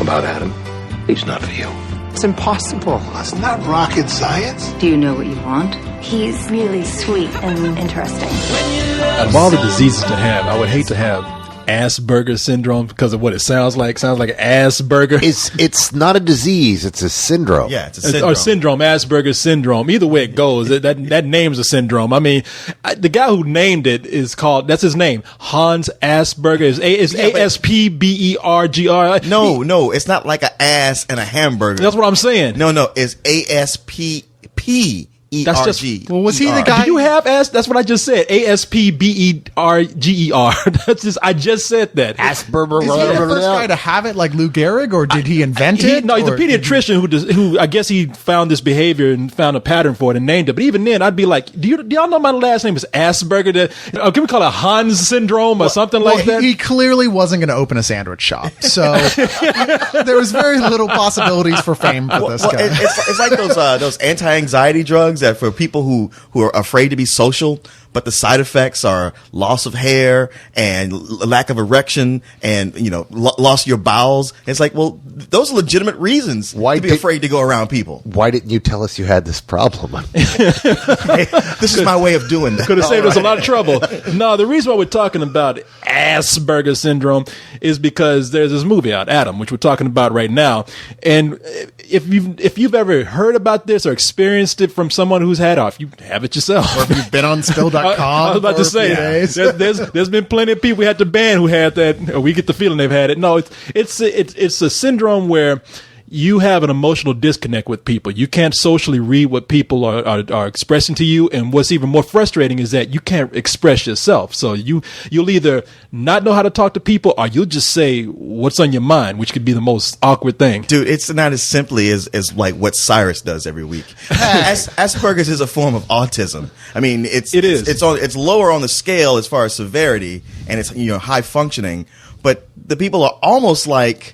about Adam. He's not for you. It's impossible. It's not rocket science. Do you know what you want? He's really sweet and interesting. Out of all the diseases to have, I would hate to have Aspergers syndrome because of what it sounds like. It sounds like Asperger. It's not a disease. It's a syndrome. Yeah, it's a syndrome. Or syndrome, Asperger's syndrome. Either way it goes, that name's a syndrome. I mean, the guy who named it is called, that's his name, Hans Asperger. It's Asperger. No, it's not like an ass and a hamburger. That's what I'm saying. No, it's Asperger. That's just, well, was he the guy? Do you have S? That's what I just said. Asperger. That's just, I just said that. Asperger. Is he the first guy to have it, like Lou Gehrig, or did he invent it? No, he's a pediatrician who I guess he found this behavior and found a pattern for it and named it. But even then, I'd be like, do y'all know my last name is Asperger? Can we call it Hans syndrome or something like that? He clearly wasn't going to open a sandwich shop, so there was very little possibilities for fame for this guy. It's like those anti-anxiety drugs that for people who are afraid to be social, but the side effects are loss of hair and lack of erection and, loss of your bowels. It's like, well, those are legitimate reasons to be afraid to go around people. Why didn't you tell us you had this problem? This is my way of doing that. Could have saved us a lot of trouble. No, the reason why we're talking about Asperger's syndrome is because there's this movie out, Adam, which we're talking about right now. And if you've ever heard about this or experienced it from someone who's had it, or if you have it yourself, or if you've been on spill.com, I was about to say, there's been plenty of people we had to ban who had that, or we get the feeling they've had it. No, it's a syndrome where you have an emotional disconnect with people. You can't socially read what people are expressing to you, and what's even more frustrating is that you can't express yourself. So you'll either not know how to talk to people, or you'll just say what's on your mind, which could be the most awkward thing. Dude, it's not as simply as like what Cyrus does every week. Asperger's is a form of autism. I mean, it's lower on the scale as far as severity, and it's high functioning, but the people are almost like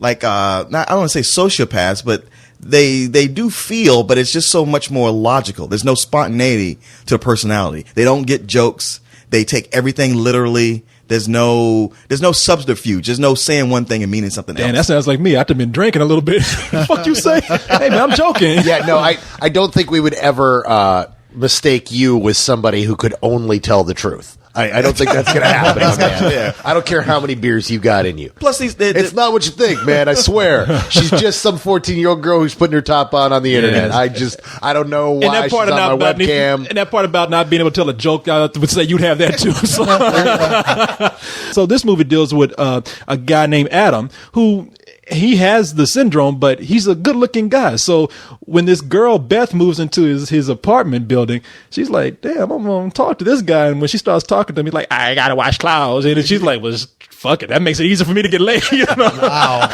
not, I don't want to say sociopaths, but they do feel, but it's just so much more logical. There's no spontaneity to the personality. They don't get jokes. They take everything literally. There's no subterfuge. There's no saying one thing and meaning something else. Man, that sounds like me. I've been drinking a little bit. Fuck you say? Hey man, I'm joking. Yeah, no, I don't think we would ever mistake you with somebody who could only tell the truth. I don't think that's going to happen. Man. I don't care how many beers you got in you. Plus, it's not what you think, man. I swear. She's just some 14-year-old girl who's putting her top on the internet. I don't know why she's on my webcam. And that part about not being able to tell a joke, I would say you'd have that too. So this movie deals with a guy named Adam who he has the syndrome, but he's a good-looking guy. So when this girl Beth moves into his apartment building, she's like, "Damn, I'm gonna talk to this guy." And when she starts talking to him, he's like, "I gotta wash clothes," and then she's like, "Well, fuck it, that makes it easier for me to get laid." Wow.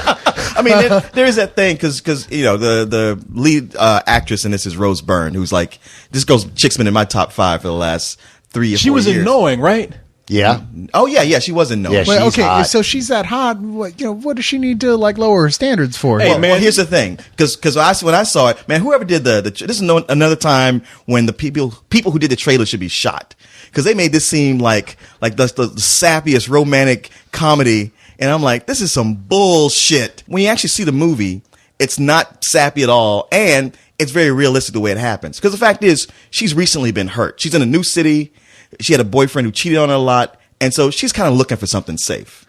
I mean, there is that thing because the lead actress in this is Rose Byrne, who's like, chick's been in my top 5 for the last 3 or 4 years. She was in Knowing, right? Yeah. Oh yeah. She was in Knowing. Yeah, well, okay, hot. so she's that hot. What does she need to lower her standards for? Hey, man, here's the thing, because when I saw it, man, whoever did this is another time when the people who did the trailer should be shot, because they made this seem like the sappiest romantic comedy, and I'm like, this is some bullshit. When you actually see the movie, it's not sappy at all, and it's very realistic the way it happens. Because the fact is, she's recently been hurt. She's in a new city. She had a boyfriend who cheated on her a lot, and so she's kind of looking for something safe.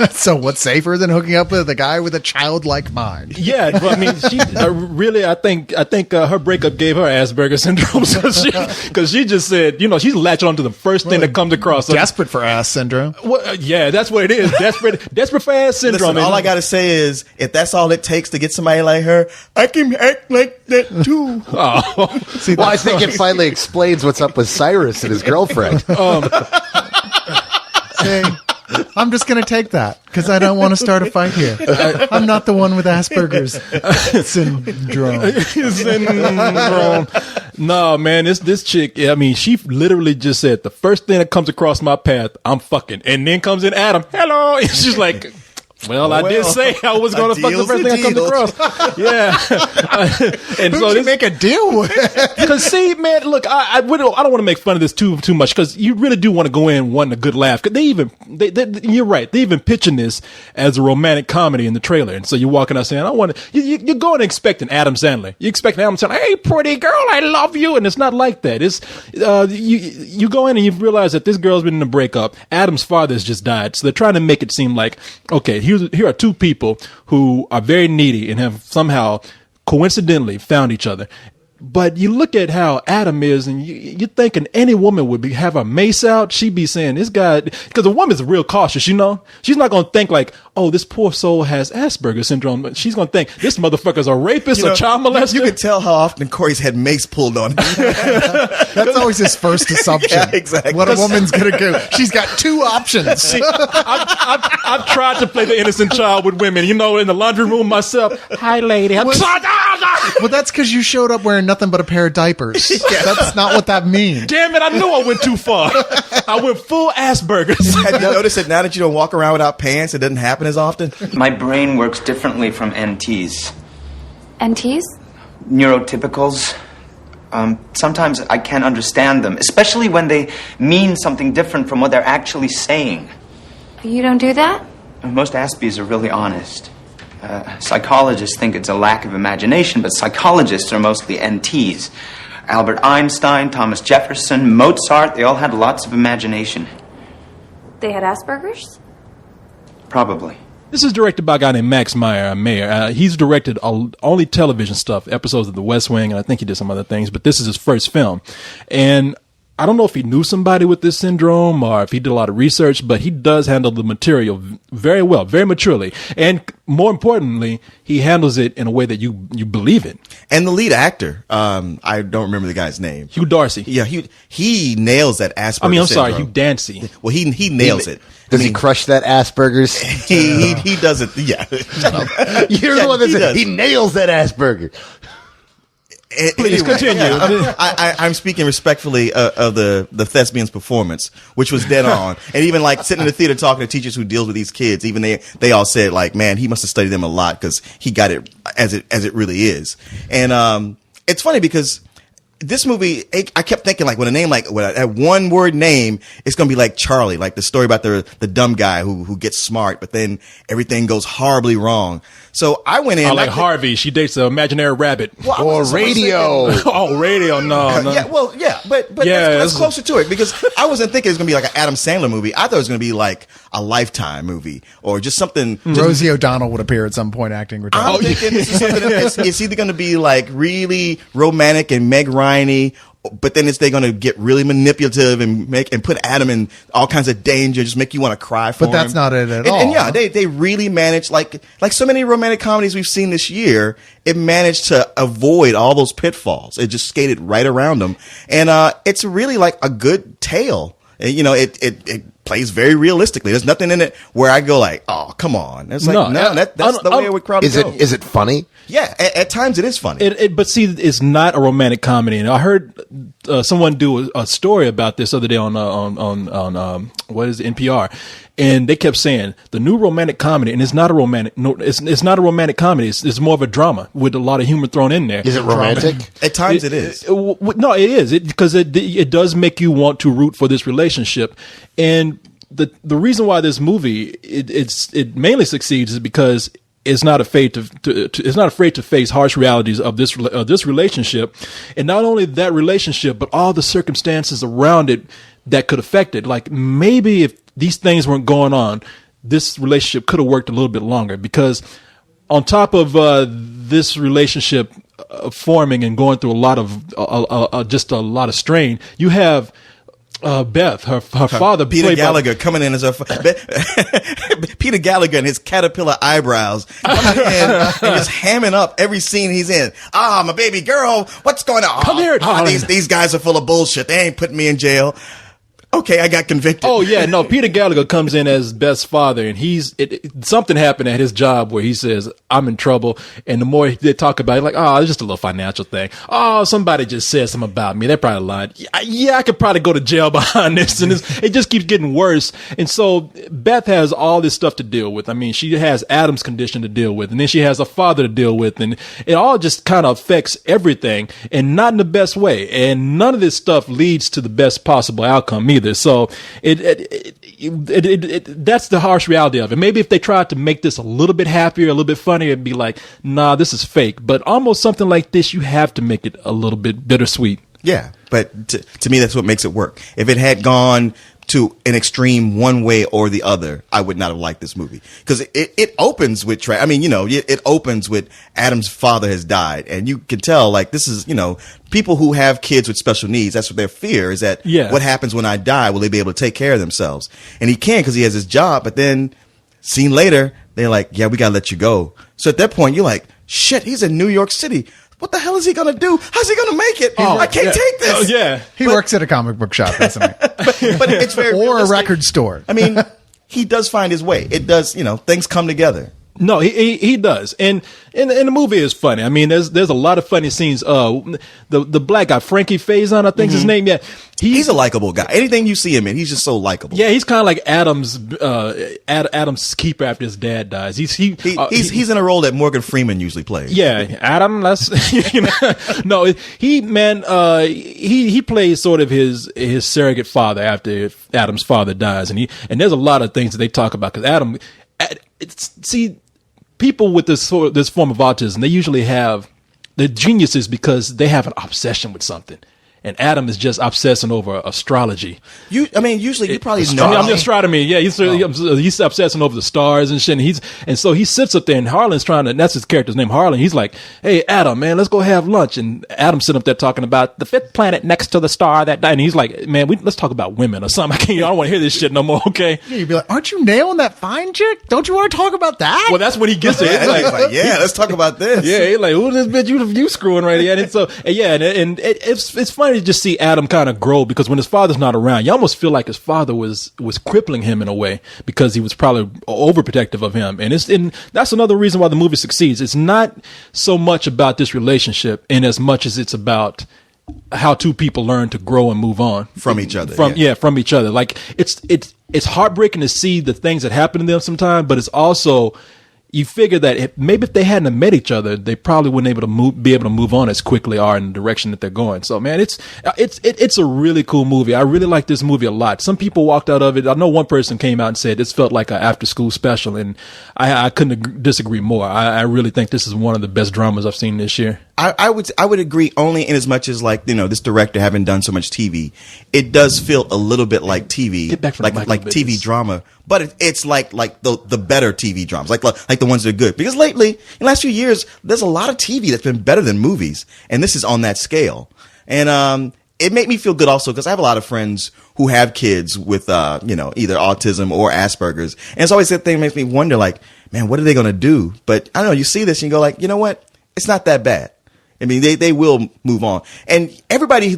So what's safer than hooking up with a guy with a childlike mind? Yeah, but I mean, she really, I think her breakup gave her Asperger's syndrome because she just said, she's latching onto the first thing that comes across. Desperate for ass syndrome. Well, yeah, that's what it is. Desperate for ass syndrome. Listen, all I gotta say is, if that's all it takes to get somebody like her, I can act like that too. Oh, see, well, I think it finally explains what's up with Cyrus and his girlfriend. See, I'm just going to take that because I don't want to start a fight here. I'm not the one with Asperger's syndrome. No, man, this chick, I mean, she literally just said, the first thing that comes across my path, I'm fucking. And then comes in Adam. Hello. And she's like, Well, I did say I was going to fuck the first thing I come across. Yeah. And Who'd you make a deal with? Because see, man, look, I don't want to make fun of this too much because you really do want to go in wanting a good laugh. Cause you're right. They even pitching this as a romantic comedy in the trailer, and so you're walking out saying, "I want to." You're going expecting Adam Sandler. You expect Adam Sandler, "Hey, pretty girl, I love you," and it's not like that. It's you go in and you realize that this girl's been in a breakup. Adam's father has just died, so they're trying to make it seem like, okay, here are two people who are very needy and have somehow coincidentally found each other. But you look at how Adam is, and you're thinking any woman would have a mace out. She'd be saying, this guy, because a woman's real cautious, you know? She's not going to think like, oh, this poor soul has Aspergers syndrome. She's going to think, this motherfucker's a rapist, a child molester. You can tell how often Korey's had mace pulled on him. That's always his first assumption. Yeah, exactly. What a woman's going to do. She's got two options. See, I've tried to play the innocent child with women, you know, in the laundry room myself. Hi, lady. Well, that's because you showed up wearing nothing but a pair of diapers. That's not what that means. Damn it, I knew I went too far. I went full Aspergers. Have you noticed that now that you don't walk around without pants, it doesn't happen as often? My brain works differently from NTs. NTs? Neurotypicals. Sometimes I can't understand them, especially when they mean something different from what they're actually saying. You don't do that? Most Aspies are really honest. Psychologists think it's a lack of imagination, but psychologists are mostly NTs. Albert Einstein, Thomas Jefferson, Mozart, they all had lots of imagination. They had Asperger's? Probably. This is directed by a guy named Max Meyer. He's directed only television stuff, episodes of The West Wing, and I think he did some other things, but this is his first film. And I don't know if he knew somebody with this syndrome or if he did a lot of research, but he does handle the material very well, very maturely. And more importantly, he handles it in a way that you believe it. And the lead actor, I don't remember the guy's name. Hugh Darcy. Yeah, he nails that Asperger's I'm syndrome. sorry, Hugh Dancy. Well, he nails it. Does he crush that Asperger's? He does it. Yeah. You're the one that said he nails that Asperger. Please continue. I'm speaking respectfully of the thespian's performance, which was dead on. And even like sitting in the theater talking to teachers who deals with these kids, even they all said like, man, he must have studied them a lot because he got it as it really is. And it's funny because this movie, I kept thinking like when a name like a one word name, it's gonna be like Charlie, like the story about the dumb guy who gets smart, but then everything goes horribly wrong. So I went in. Like Harvey, she dates an imaginary rabbit. Well, or Radio. Radio, no. Yeah, well, yeah, but that's closer to it because I wasn't thinking it was gonna be like an Adam Sandler movie. I thought it was gonna be like a Lifetime movie or just something. Rosie O'Donnell would appear at some point acting retirement. I'm thinking this is something it's either gonna be like really romantic and Meg Ryan-y, but then they're going to get really manipulative and put Adam in all kinds of danger, just make you want to cry for him. But that's not it at all. And yeah, they really managed, like so many romantic comedies we've seen this year, it managed to avoid all those pitfalls. It just skated right around them. And it's really like a good tale. You know, it plays very realistically. There's nothing in it where I go like, oh, come on. It's like, that's the way it would probably go. Is it funny? Yeah, at times it is funny. But see, it's not a romantic comedy. And I heard someone do a story about this other day on what is it, NPR, and they kept saying the new romantic comedy, and it's not a romantic. No, it's not a romantic comedy. It's more of a drama with a lot of humor thrown in there. Is it romantic? At times it is. No, it is because it does make you want to root for this relationship, and the reason why this movie it mainly succeeds is because is not afraid to face harsh realities of this relationship, and not only that relationship, but all the circumstances around it that could affect it. Like maybe if these things weren't going on, this relationship could have worked a little bit longer. Because on top of this relationship forming and going through a lot of strain, you have Beth, her father, Peter Gallagher, coming in as Peter Gallagher and his caterpillar eyebrows coming in and just hamming up every scene he's in. My baby girl, what's going on? Come here, these guys are full of bullshit. They ain't putting me in jail. okay, I got convicted. Oh yeah, no. Peter Gallagher comes in as Beth's father, and something happened at his job where he says, "I'm in trouble." And the more they talk about it, like, "Oh, it's just a little financial thing. Oh, somebody just said something about me. They probably lied. Yeah, I could probably go to jail behind this." And it just keeps getting worse. And so Beth has all this stuff to deal with. I mean, she has Adam's condition to deal with, and then she has a father to deal with, and it all just kind of affects everything, and not in the best way. And none of this stuff leads to the best possible outcome either. So that's the harsh reality of it. Maybe if they tried to make this a little bit happier, a little bit funnier, it'd be like, nah, this is fake. But almost something like this, you have to make it a little bit bittersweet. Yeah, but to me, that's what makes it work. If it had gone to an extreme one way or the other, I would not have liked this movie. Because it opens with, it opens with Adam's father has died. And you can tell, like, this is, people who have kids with special needs, that's what their fear is, that what happens when I die? Will they be able to take care of themselves? And he can because he has his job. But then, seen later, they're like, yeah, we got to let you go. So at that point, you're like, shit, he's in New York City. What the hell is he going to do? How's he going to make it? I can't take this. Oh, yeah. He works at a comic book shop, doesn't he? but it's very or realistic. a record store. I mean, he does find his way. It does, things come together. No, he does, and the movie is funny. I mean, there's a lot of funny scenes. The black guy, Frankie Faison, I think's his name. Yeah, he's a likable guy. Anything you see him in, he's just so likable. Yeah, he's kind of like Adam's keeper after his dad dies. He's in a role that Morgan Freeman usually plays. Yeah, Adam. No, he plays sort of his surrogate father after Adam's father dies, and there's a lot of things that they talk about because Adam. People with this form of autism, they usually have the geniuses because they have an obsession with something. And Adam is just obsessing over astrology. Usually you probably know. I'm astronomy. Yeah, he's obsessing over the stars and shit. And so he sits up there, and Harlan's that's his character's name, Harlan. He's like, "Hey, Adam, man, let's go have lunch." And Adam's sitting up there talking about the fifth planet next to the star that died. And he's like, "Man, let's talk about women or something. I don't want to hear this shit no more." Okay. Yeah, you'd be like, "Aren't you nailing that fine chick? Don't you want to talk about that?" Well, that's when he gets it. Let's talk about this. Yeah, he's like, "Who this bitch you screwing right here?" And so, and it's funny to just see Adam kind of grow because when his father's not around, you almost feel like his father was crippling him in a way because he was probably overprotective of him. And that's another reason why the movie succeeds. It's not so much about this relationship in as much as it's about how two people learn to grow and move on from each other. From each other. Like it's heartbreaking to see the things that happen to them sometimes, but it's also you figure that maybe if they hadn't have met each other, they probably wouldn't be able to move on as quickly or in the direction that they're going. So, man, it's a really cool movie. I really like this movie a lot. Some people walked out of it. I know one person came out and said this felt like an after-school special, and I couldn't disagree more. I really think this is one of the best dramas I've seen this year. I would agree only in as much as this director having done so much TV, it does feel a little bit like TV, like TV drama, but it's like the better TV dramas, like the ones that are good. Because lately, in the last few years, there's a lot of TV that's been better than movies, and this is on that scale. And it made me feel good also because I have a lot of friends who have kids with either autism or Aspergers, and it's always that thing that makes me wonder, like, man, what are they going to do? But I don't know. You see this and you go like, you know what? It's not that bad. I mean, they will move on. And everybody,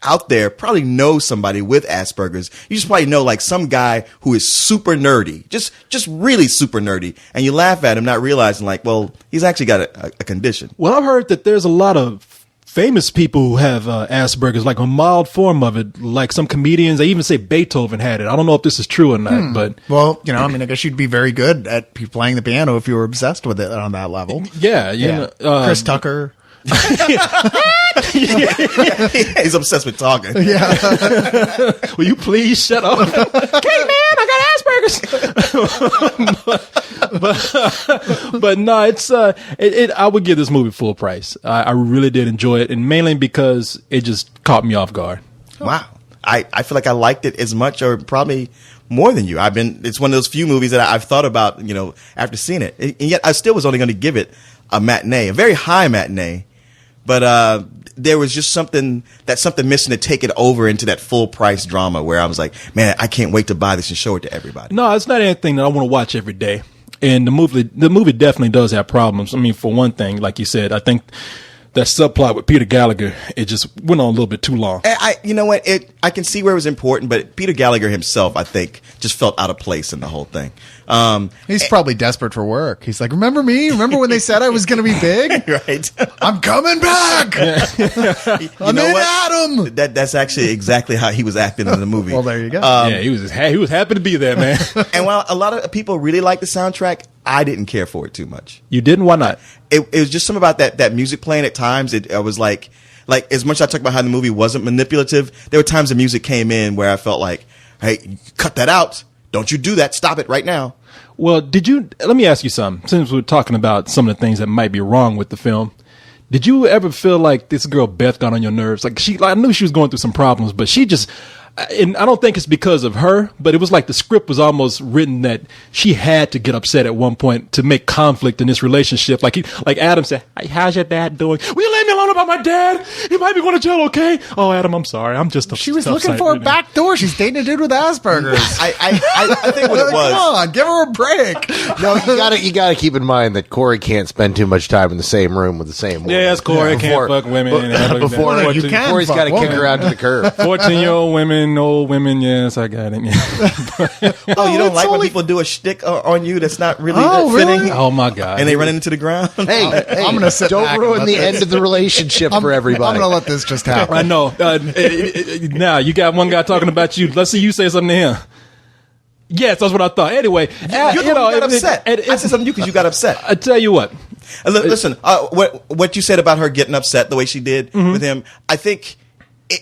out there probably knows somebody with Asperger's. You just probably know like some guy who is super nerdy, just really super nerdy. And you laugh at him, not realizing like, well, he's actually got a condition. Well, I've heard that there's a lot of famous people who have Asperger's, like a mild form of it, like some comedians. They even say Beethoven had it. I don't know if this is true or not, but well, I guess you'd be very good at playing the piano if you were obsessed with it on that level. Yeah. Chris Tucker. He's obsessed with talking. Yeah. Will you please shut up? Okay, man, I got Asperger's. but no, it's I would give this movie full price. I really did enjoy it, and mainly because it just caught me off guard. Wow. I feel like I liked it as much or probably more than you. It's one of those few movies that I've thought about, after seeing it. And yet I still was only going to give it a matinee, a very high matinee. But there was just something missing to take it over into that full price drama where I was like, man, I can't wait to buy this and show it to everybody. No, it's not anything that I want to watch every day. And the movie definitely does have problems. I mean, for one thing, like you said, I think that subplot with Peter Gallagher, it just went on a little bit too long. You know what? I can see where it was important, but Peter Gallagher himself, I think, just felt out of place in the whole thing. He's probably desperate for work. He's like, remember me? Remember when they said I was going to be big? Right. I'm coming back. I'm in Adam. That's actually exactly how he was acting in the movie. Well, there you go. Yeah, he was happy to be there, man. And while a lot of people really like the soundtrack, I didn't care for it too much. You didn't? Why not? It was just something about that music playing at times. I was like as much as I talk about how the movie wasn't manipulative, there were times the music came in where I felt like, hey, cut that out. Don't you do that. Stop it right now. Well, let me ask you something. Since we're talking about some of the things that might be wrong with the film, did you ever feel like this girl Beth got on your nerves? Like I knew she was going through some problems, but she just, and I don't think it's because of her, but it was like the script was almost written that she had to get upset at one point to make conflict in this relationship. Like Adam said, hey, how's your dad doing? Will you leave me alone about my dad? He might be going to jail, okay? Oh, Adam, I'm sorry. I'm just She was looking for a back door. She's dating a dude with Asperger's. I think what it was. Come on, give her a break. No, you gotta keep in mind that Korey can't spend too much time in the same room with the same woman. Yes, Korey can't fuck women. Before you can Korey's got to fuck kick her out to the curb. 14-year-old women, old women, yes, I got it. You don't like when people do a shtick on you that's not really fitting? Really? Oh, my God. And they run into the ground? Hey, I'm going to sit don't back and ruin let the this- end of the relationship for everybody. I'm going to let this just happen. I know. Now, you got one guy talking about you. Let's see you say something to him. Yes, that's what I thought. Anyway, you got upset. I said something to you because you got upset. I tell you what. Listen, what you said about her getting upset the way she did with him, I think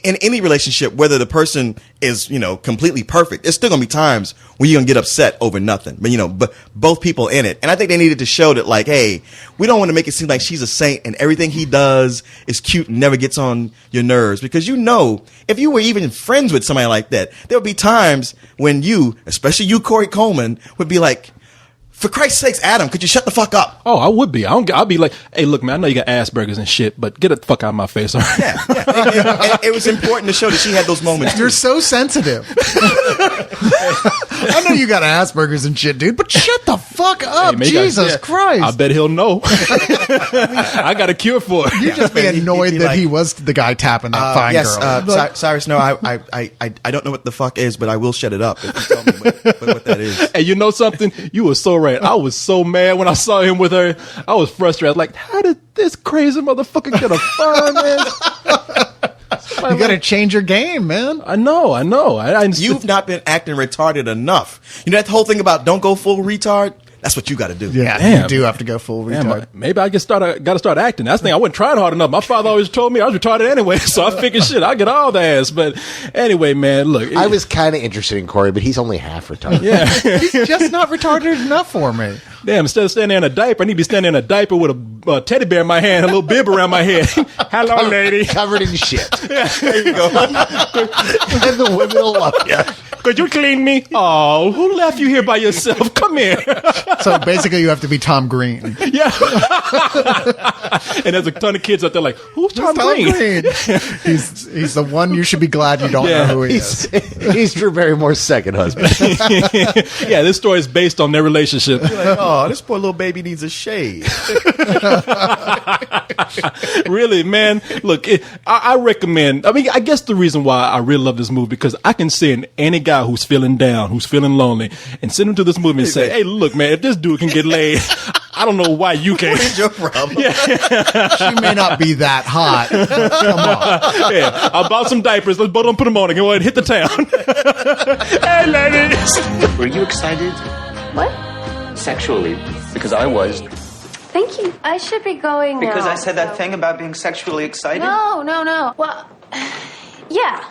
in any relationship, whether the person is, completely perfect, there's still going to be times when you're going to get upset over nothing. But both people in it. And I think they needed to show that, like, hey, we don't want to make it seem like she's a saint and everything he does is cute and never gets on your nerves. Because if you were even friends with somebody like that, there would be times when you, especially you, Korey Coleman, would be like, for Christ's sakes, Adam, could you shut the fuck up? Oh, I would be. I'll be like, hey, look, man, I know you got Aspergers and shit, but get the fuck out of my face, all right? Yeah. And it was important to show that she had those moments. You're so sensitive. I know you got Asperger's and shit, dude, but shut the fuck up. Hey, man, Jesus Christ. I bet he'll know. I got a cure for it. You'd just be annoyed that he was the guy tapping that fine girl. Cyrus, no, I don't know what the fuck is, but I will shut it up if you tell me what that is. Hey, you know something? You were so right. I was so mad when I saw him with her. I was frustrated. I was like, how did this crazy motherfucker get a fine, man? You got to change your game, man. I know. You've not been acting retarded enough. That whole thing about don't go full retard? That's what you got to do. Yeah, Damn. you do have to go full retard. Maybe I got to start acting. That's the thing. I wasn't trying hard enough. My father always told me I was retarded anyway, so I figured, shit, I'll get all the ass. But anyway, man, look. I was kind of interested in Korey, but he's only half retarded. Yeah. He's just not retarded enough for me. Damn, instead of standing there in a diaper, I need to be standing in a diaper with a teddy bear in my hand, a little bib around my head. Hello, lady. Covered in shit. There you go. And the women will love you. Could you clean me? Oh, who left you here by yourself? Come here. So basically, you have to be Tom Green. Yeah. And there's a ton of kids out there like, who's Tom Green? He's the one you should be glad you don't know who he is. He's Drew Barrymore's second husband. Yeah, this story is based on their relationship. You're like, oh, this poor little baby needs a shave. Really, man. Look, I recommend. I mean, I guess the reason why I really love this movie because I can see in any guy who's feeling down, who's feeling lonely, and send him to this movie and say, "Hey, look, man, if this dude can get laid, I don't know why you can't." What is your problem? Yeah. She may not be that hot. Come on. Yeah, I bought some diapers. Let's both of them put them on and go ahead and hit the town. Hey, ladies. Were you excited What? sexually? Because I was. Thank you. I should be going now. Because I said that thing about being sexually excited? No. Well, yeah.